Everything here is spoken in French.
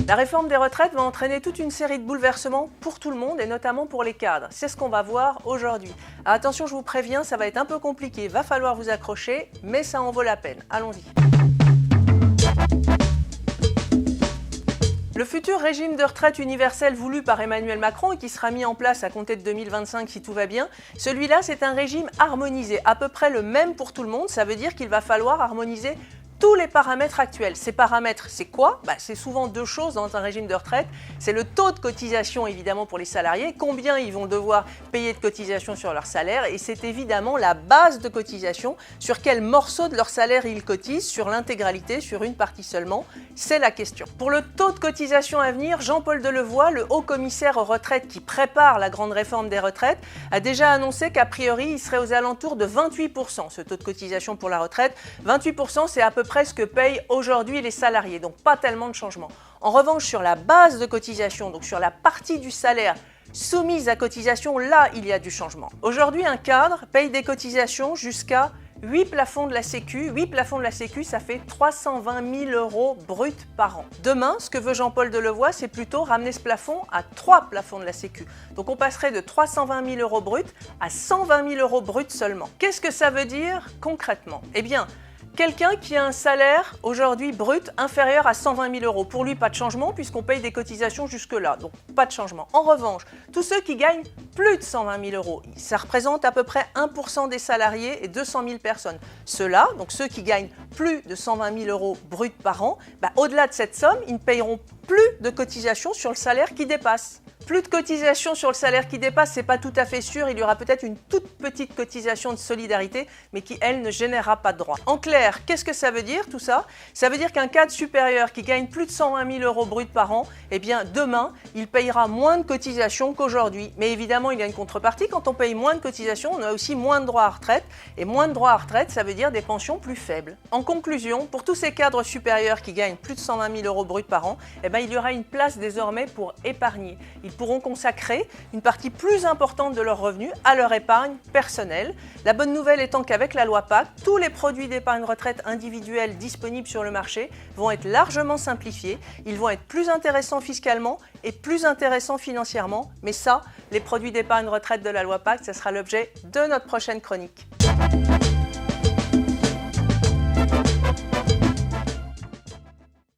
La réforme des retraites va entraîner toute une série de bouleversements pour tout le monde et notamment pour les cadres. C'est ce qu'on va voir aujourd'hui. Attention, je vous préviens, ça va être un peu compliqué, va falloir vous accrocher, mais ça en vaut la peine. Allons-y. Le futur régime de retraite universel voulu par Emmanuel Macron et qui sera mis en place à compter de 2025 si tout va bien, celui-là c'est un régime harmonisé, à peu près le même pour tout le monde, ça veut dire qu'il va falloir harmoniser tous les paramètres actuels. Ces paramètres, c'est quoi? C'est souvent deux choses dans un régime de retraite. C'est le taux de cotisation évidemment pour les salariés, combien ils vont devoir payer de cotisation sur leur salaire, et c'est évidemment la base de cotisation, sur quel morceau de leur salaire ils cotisent, sur l'intégralité, sur une partie seulement, c'est la question. Pour le taux de cotisation à venir, Jean-Paul Delevoye, le haut commissaire aux retraites qui prépare la grande réforme des retraites, a déjà annoncé qu'a priori il serait aux alentours de 28%, ce taux de cotisation pour la retraite. 28%, c'est à peu près ce que payent aujourd'hui les salariés, donc pas tellement de changement. En revanche, sur la base de cotisation, donc sur la partie du salaire soumise à cotisation, là, il y a du changement. Aujourd'hui, un cadre paye des cotisations jusqu'à 8 plafonds de la Sécu. 8 plafonds de la Sécu, ça fait 320 000 € bruts par an. Demain, ce que veut Jean-Paul Delevoye, c'est plutôt ramener ce plafond à 3 plafonds de la Sécu. Donc on passerait de 320 000 € bruts à 120 000 € bruts seulement. Qu'est-ce que ça veut dire concrètement? Eh bien, quelqu'un qui a un salaire aujourd'hui brut inférieur à 120 000 €, pour lui pas de changement puisqu'on paye des cotisations jusque-là, donc pas de changement. En revanche, tous ceux qui gagnent plus de 120 000 €, ça représente à peu près 1% des salariés et 200 000 personnes. Ceux-là, donc ceux qui gagnent plus de 120 000 € bruts par an, au-delà de cette somme, ils ne payeront plus de cotisations sur le salaire qui dépasse. Plus de cotisation sur le salaire qui dépasse, c'est pas tout à fait sûr, il y aura peut-être une toute petite cotisation de solidarité, mais qui, elle, ne générera pas de droits. En clair, qu'est-ce que ça veut dire tout ça? Ça veut dire qu'un cadre supérieur qui gagne plus de 120 000 € bruts par an, eh bien demain, il payera moins de cotisations qu'aujourd'hui. Mais évidemment, il y a une contrepartie, quand on paye moins de cotisations, on a aussi moins de droits à retraite, et moins de droits à retraite, ça veut dire des pensions plus faibles. En conclusion, pour tous ces cadres supérieurs qui gagnent plus de 120 000 € bruts par an, eh bien, il y aura une place désormais pour épargner. Ils pourront consacrer une partie plus importante de leurs revenus à leur épargne personnelle. La bonne nouvelle étant qu'avec la loi Pacte, tous les produits d'épargne retraite individuels disponibles sur le marché vont être largement simplifiés, ils vont être plus intéressants fiscalement et plus intéressants financièrement, mais ça, les produits d'épargne retraite de la loi Pacte, ce sera l'objet de notre prochaine chronique.